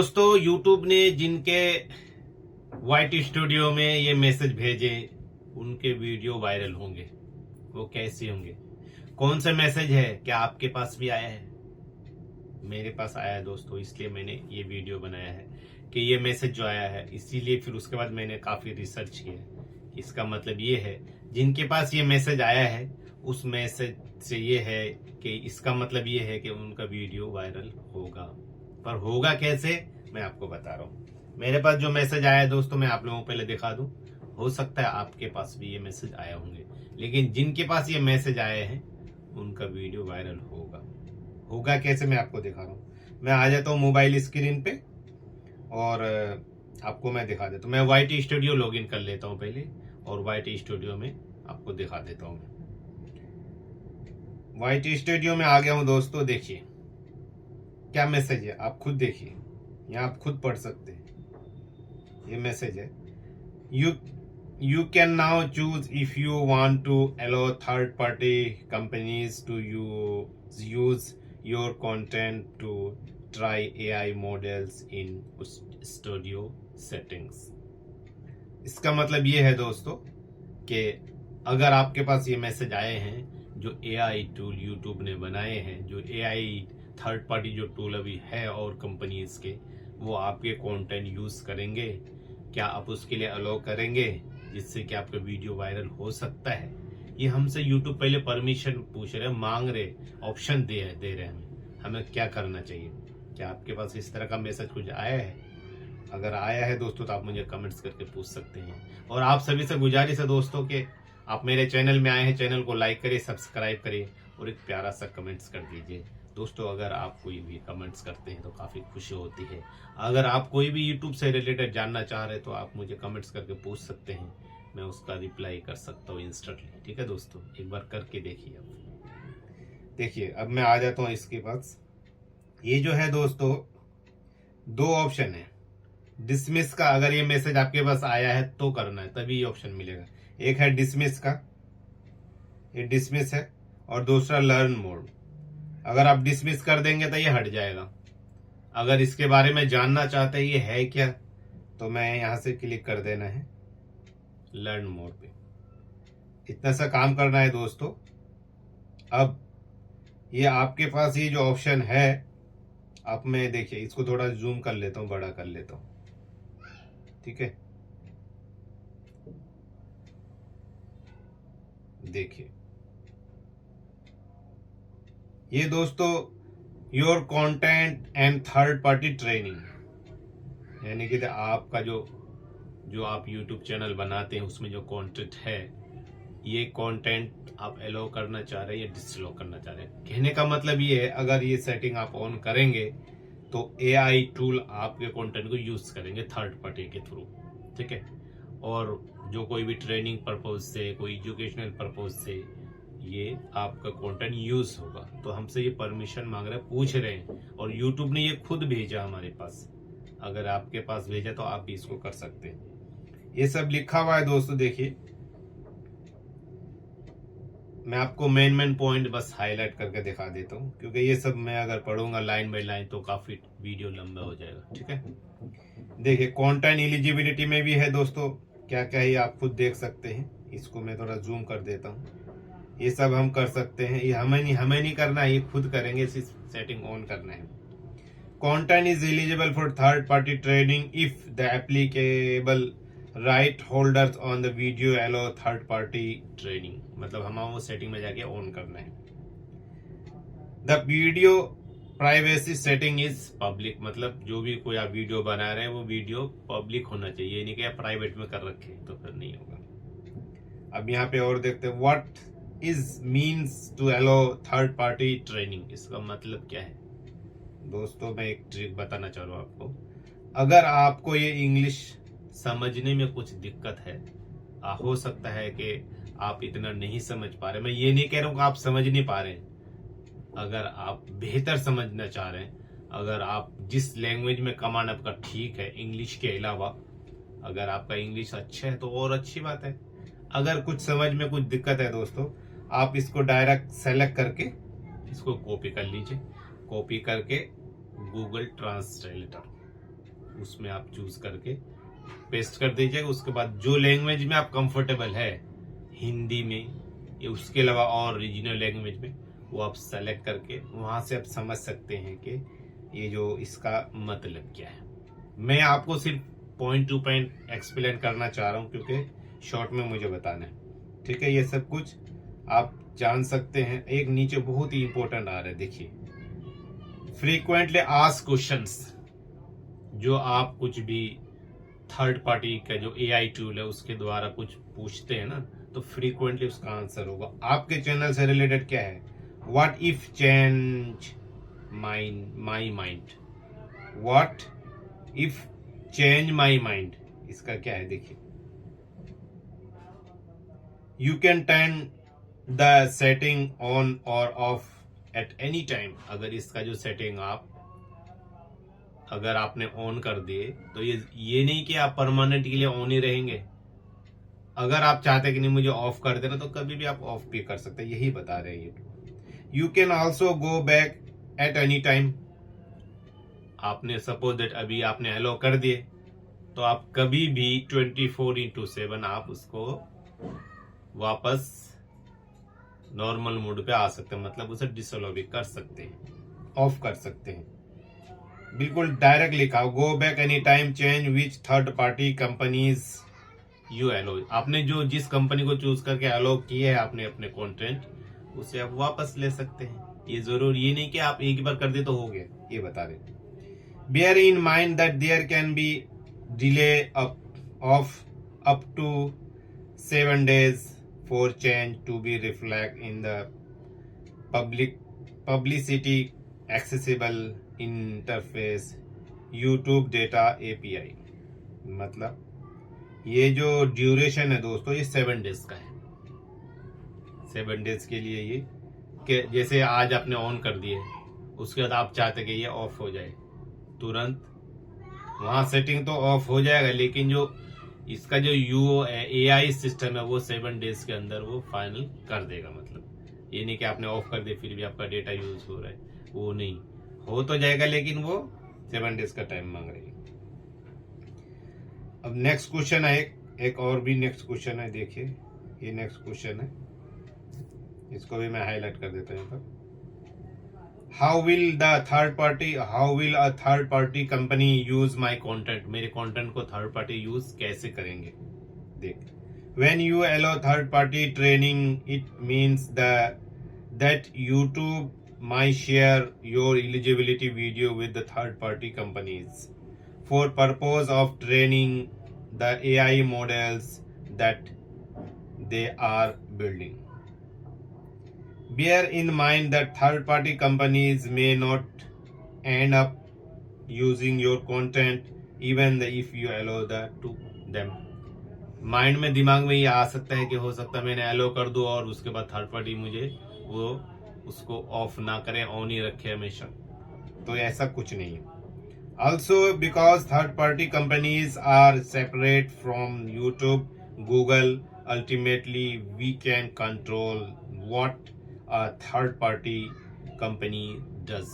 दोस्तों YouTube ने जिनके वाइट स्टूडियो में ये मैसेज भेजे उनके वीडियो वायरल होंगे। वो कैसे होंगे, कौन सा मैसेज है, क्या आपके पास भी आया है? मेरे पास आया है दोस्तों, इसलिए मैंने ये वीडियो बनाया है कि ये मैसेज जो आया है, इसीलिए फिर उसके बाद मैंने काफी रिसर्च किया। इसका मतलब ये है, जिनके पास ये मैसेज आया है उस मैसेज से ये है कि इसका मतलब ये है कि उनका वीडियो वायरल होगा। पर होगा कैसे, मैं आपको बता रहा हूँ। मेरे पास जो मैसेज आया है दोस्तों, मैं आप लोगों को पहले दिखा दूं। हो सकता है आपके पास भी ये मैसेज आया होंगे, लेकिन जिनके पास ये मैसेज आए हैं उनका वीडियो वायरल होगा। होगा कैसे, मैं आपको दिखा रहा हूँ। मैं आ जाता हूँ मोबाइल स्क्रीन पे और आपको मैं दिखा देता हूँ। मैं वाइट स्टूडियो लॉगिन कर लेता हूँ पहले, और वाइट स्टूडियो में आपको दिखा देता हूँ। वाइट स्टूडियो में आ गया हूँ दोस्तों। देखिए क्या मैसेज है, आप खुद देखिए, यहाँ आप खुद पढ़ सकते हैं। ये मैसेज है, you can now choose if you want to allow third party companies to use your content to try AI models in studio settings. इसका मतलब ये है दोस्तों कि अगर आपके पास ये मैसेज आए हैं, जो AI टूल यूट्यूब ने बनाए हैं, जो AI थर्ड पार्टी जो टूल अभी है और कंपनीज के, वो आपके कंटेंट यूज करेंगे, क्या आप उसके लिए अलाउ करेंगे, जिससे कि आपका वीडियो वायरल हो सकता है? ये हमसे यूट्यूब पहले परमिशन पूछ रहे, मांग रहे, ऑप्शन दे रहे हैं हमें क्या करना चाहिए। क्या आपके पास इस तरह का मैसेज कुछ आया है? अगर आया है दोस्तों तो आप मुझे कमेंट्स करके पूछ सकते हैं। और आप सभी से गुजारिश है दोस्तों कि आप मेरे चैनल में आए हैं, चैनल को लाइक करिए, सब्सक्राइब करिए और एक प्यारा सा कमेंट्स कर दीजिए। दोस्तों अगर आप कोई भी कमेंट्स करते हैं तो काफ़ी खुशी होती है। अगर आप कोई भी यूट्यूब से रिलेटेड जानना चाह रहे हैं तो आप मुझे कमेंट्स करके पूछ सकते हैं, मैं उसका रिप्लाई कर सकता हूँ इंस्टेंटली। ठीक है दोस्तों, एक बार करके देखिए। अब देखिए, अब मैं आ जाता हूँ इसके पास। ये जो है दोस्तों, दो ऑप्शन है। डिसमिस का, अगर ये मैसेज आपके पास आया है तो करना है, तभी ये ऑप्शन मिलेगा। एक है डिसमिस का, ये डिसमिस है, और दूसरा लर्न मोड। अगर आप डिसमिस कर देंगे तो ये हट जाएगा। अगर इसके बारे में जानना चाहते हैं ये है क्या, तो मैं यहां से क्लिक कर देना है लर्न मोड पे। इतना सा काम करना है दोस्तों। अब ये आपके पास ये जो ऑप्शन है, अब मैं देखिए इसको थोड़ा जूम कर लेता हूं, बड़ा कर लेता हूं। ठीक है, देखिए ये दोस्तों your content and third party training, यानी कि आपका जो आप YouTube चैनल बनाते हैं उसमें जो कंटेंट है, ये कंटेंट आप अलाउ करना चाह रहे हैं या डिसअलाउ करना चाह रहे हैं। कहने का मतलब ये है, अगर ये सेटिंग आप ऑन करेंगे तो AI टूल आपके कंटेंट को यूज करेंगे थर्ड पार्टी के थ्रू। ठीक है, और जो कोई भी ट्रेनिंग पर्पज से, कोई एजुकेशनल पर्पज से ये आपका कंटेंट यूज होगा, तो हमसे ये परमिशन मांग रहे हैं, पूछ रहे हैं, और यूट्यूब ने ये खुद भेजा हमारे पास। अगर आपके पास भेजा तो आप भी इसको कर सकते हैं। ये सब लिखा हुआ है दोस्तों। देखिए मैं आपको मेन पॉइंट बस हाईलाइट करके दिखा देता हूँ, क्योंकि ये सब मैं अगर पढ़ूंगा लाइन बाय लाइन तो काफी वीडियो लंबा हो जाएगा। ठीक है, देखिए कंटेंट एलिजिबिलिटी में भी है दोस्तों, क्या क्या है आप खुद देख सकते हैं। इसको मैं थोड़ा जूम कर देता हूँ। ये सब हम कर सकते हैं, ये हमें नहीं करना है, ये खुद करेंगे। इसी सेटिंग ऑन करना है। Content is eligible for third party training if the applicable right holders on the video allow third party training. मतलब हमें वो सेटिंग में जाके ऑन करना है। The video privacy setting is public, मतलब जो भी कोई आप वीडियो बना रहे हैं वो वीडियो पब्लिक होना चाहिए, ये नहीं कि आप प्राइवेट में कर रखे तो फिर नहीं होगा। अब यहाँ पे और देखते हैं, what is means to allow third party training. इसका मतलब क्या है दोस्तों, मैं एक ट्रिक बताना चाह रहा हूँ आपको। अगर आपको ये इंग्लिश समझने में कुछ दिक्कत है, हो सकता है कि आप इतना नहीं समझ पा रहे। मैं ये नहीं कह रहा हूँ कि आप समझ नहीं पा रहे हैं। अगर आप बेहतर समझना चाह रहे हैं, अगर आप जिस लैंग्वेज में कमांड आपका ठीक है इंग्लिश के अलावा, अगर आपका इंग्लिश अच्छा है तो और अच्छी बात है। अगर कुछ समझ में कुछ दिक्कत है दोस्तों, आप इसको डायरेक्ट सेलेक्ट करके इसको कॉपी कर लीजिए। कॉपी करके गूगल ट्रांसलेटर उसमें आप चूज करके पेस्ट कर दीजिएगा। उसके बाद जो लैंग्वेज में आप कंफर्टेबल है, हिंदी में या उसके अलावा और रीजनल लैंग्वेज में, वो आप सेलेक्ट करके वहां से आप समझ सकते हैं कि ये जो इसका मतलब क्या है। मैं आपको सिर्फ पॉइंट टू पॉइंट एक्सप्लेन करना चाह रहा हूँ क्योंकि शॉर्ट में मुझे बताना है, ठीक है। ये सब कुछ आप जान सकते हैं। एक नीचे बहुत ही इंपॉर्टेंट आ रहा है, देखिए, फ्रीक्वेंटली आस्क्ड क्वेश्चंस। जो आप कुछ भी थर्ड पार्टी का जो एआई टूल है उसके द्वारा कुछ पूछते हैं ना, तो फ्रीक्वेंटली उसका आंसर होगा। आपके चैनल से रिलेटेड क्या है, what if change my mind, what if change my mind, इसका क्या है देखिए, you can turn the setting on और ऑफ एट एनी टाइम। अगर इसका जो सेटिंग अगर आपने ऑन कर दिए तो ये नहीं कि आप परमानेंट के लिए ऑन ही रहेंगे। अगर आप चाहते हैं कि नहीं मुझे ऑफ कर देना, तो कभी भी आप ऑफ भी कर सकते हैं, यही बता रहे हैं ये। You can also go back at any time. आपने सपोज दैट अभी आपने अलाउ कर दिए, तो आप कभी भी 24/7 आप उसको वापस नॉर्मल मोड पे आ सकते हैं, मतलब उसे डिसअलाउ भी कर सकते हैं, ऑफ कर सकते हैं। बिल्कुल डायरेक्ट लिखा, go back any time, change which third party companies you allow. आपने जो जिस कंपनी को चूज करके अलाउ किए है आपने अपने कंटेंट, उसे आप वापस ले सकते हैं। ये जरूर ये नहीं कि आप एक बार कर दे तो हो गया, ये बता रहे। Bear in mind that there can be delay of up to 7 days for change to be reflect in the publicity accessible interface YouTube data API। मतलब ये जो ड्यूरेशन है दोस्तों, ये 7 days का है। 7 days के लिए ये कि जैसे आज आपने ऑन कर दिए, उसके बाद आप चाहते कि ये ऑफ हो जाए, तुरंत वहां सेटिंग तो ऑफ हो जाएगा, लेकिन जो इसका जो AI सिस्टम है वो 7 days के अंदर वो फाइनल कर देगा। मतलब ये नहीं कि आपने ऑफ कर दिया फिर भी आपका डेटा यूज हो रहा है, वो नहीं हो तो जाएगा, लेकिन वो 7 days का टाइम मांग रही है। अब नेक्स्ट क्वेश्चन है, एक और भी नेक्स्ट क्वेश्चन है, देखिए ये नेक्स्ट क्वेश्चन है, इसको भी मैं हाईलाइट कर देता हूँ। How will a third party company use my content. मेरे कॉन्टेंट को थर्ड पार्टी यूज कैसे करेंगे, देख। When you allow third party training, it means that YouTube my share your eligibility video with the third party companies for purpose of training the AI models that they are building. Bear in mind that third-party companies may not end up using your content even if you allow that to them. Mind में, दिमाग में ये आ सकता है कि हो सकता है मैंने अलो कर दूं और उसके बाद थर्ड पार्टी मुझे वो उसको ऑफ ना करे, ऑन ही रखे हमेशा, तो ऐसा कुछ नहीं है। Also because third party companies are separate from YouTube, Google, ultimately we can control what a third party company does.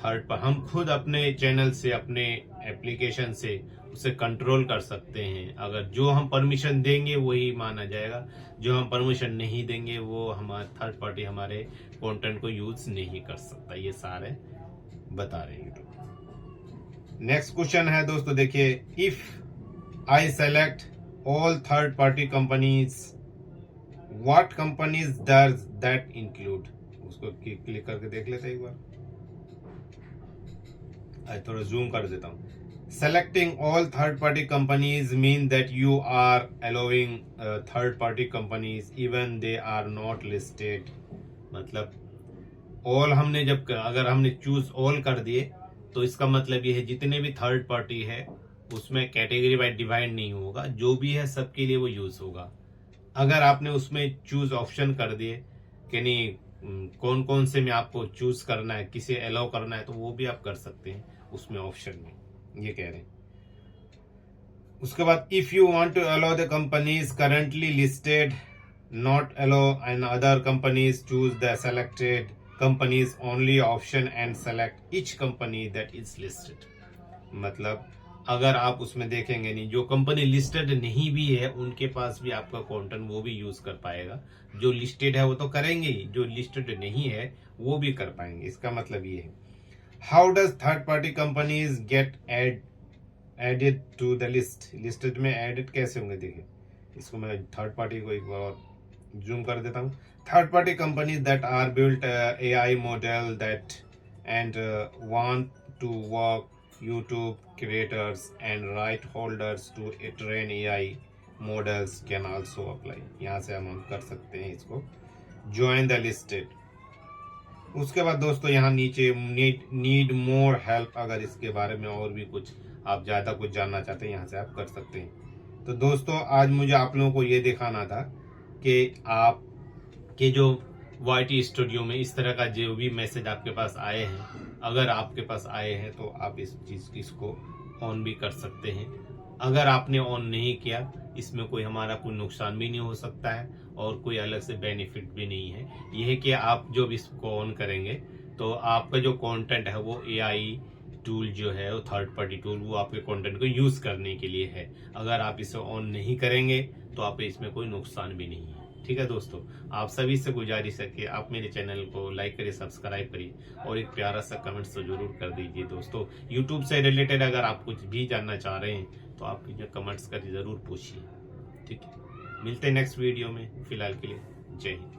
हम खुद अपने चैनल से, अपने एप्लीकेशन से उसे कंट्रोल कर सकते हैं। अगर जो हम परमिशन देंगे वही माना जाएगा, जो हम परमिशन नहीं देंगे वो हमारे थर्ड पार्टी हमारे कंटेंट को यूज नहीं कर सकता। ये सारे बता रहे हैं यूट्यूब। नेक्स्ट क्वेश्चन है दोस्तों, देखिए, if I select all third party companies, what companies does that include. उसको क्लिक करके देख लेते हैं एक बार, आज थोड़ा जूम कर देता हूँ। Selecting all third party companies mean that you are allowing third party companies even they are not listed। मतलब all हमने जब अगर हमने चूज ऑल कर दिए तो इसका मतलब ये है जितने भी थर्ड पार्टी है उसमें कैटेगरी वाइज डिवाइड नहीं होगा, जो भी है सबके लिए वो यूज होगा। अगर आपने उसमें चूज ऑप्शन कर दिए कि नहीं कौन कौन से में आपको चूज करना है, किसे अलाउ करना है, तो वो भी आप कर सकते हैं उसमें ऑप्शन में, ये कह रहे हैं। उसके बाद if you want to allow the companies currently listed, not allow and other companies, choose the selected companies only option and select each company that is listed. मतलब अगर आप उसमें देखेंगे नहीं, जो कंपनी लिस्टेड नहीं भी है उनके पास भी आपका कंटेंट वो भी यूज कर पाएगा। जो लिस्टेड है वो तो करेंगे ही, जो लिस्टेड नहीं है वो भी कर पाएंगे। इसका मतलब ये है। How does third party companies get added to the list? Listed में एडेड कैसे होंगे? देखिए, इसको मैं थर्ड पार्टी को एक बार और जूम कर देता हूँ। Third party companies that are built AI model that and want to work YouTube creators and right holders to train AI models can also apply। यहाँ से हम कर सकते हैं इसको, join the listed। उसके बाद दोस्तों यहाँ नीचे नीड मोर हेल्प, अगर इसके बारे में और भी कुछ आप ज़्यादा कुछ जानना चाहते हैं यहाँ से आप कर सकते हैं। तो दोस्तों आज मुझे आप लोगों को ये दिखाना था कि आप के जो YT स्टूडियो में इस तरह का जो भी मैसेज आपके पास आए हैं, अगर आपके पास आए हैं तो आप इस चीज़ इसको ऑन भी कर सकते हैं। अगर आपने ऑन नहीं किया, इसमें कोई हमारा कोई नुकसान भी नहीं हो सकता है और कोई अलग से बेनिफिट भी नहीं है। यह है कि आप जब इसको ऑन करेंगे तो आपका जो कंटेंट है वो AI टूल जो है वो थर्ड पार्टी टूल वो आपके कंटेंट को यूज़ करने के लिए है। अगर आप इसे ऑन नहीं करेंगे तो आप इसमें कोई नुकसान भी नहीं है। ठीक है दोस्तों, आप सभी से गुजारिश है कि आप मेरे चैनल को लाइक करिए, सब्सक्राइब करिए और एक प्यारा सा कमेंट तो जरूर कर दीजिए। दोस्तों यूट्यूब से रिलेटेड अगर आप कुछ भी जानना चाह रहे हैं तो आप मुझे कमेंट्स कर जरूर पूछिए। ठीक है, मिलते हैं नेक्स्ट वीडियो में। फिलहाल के लिए जय हिंद।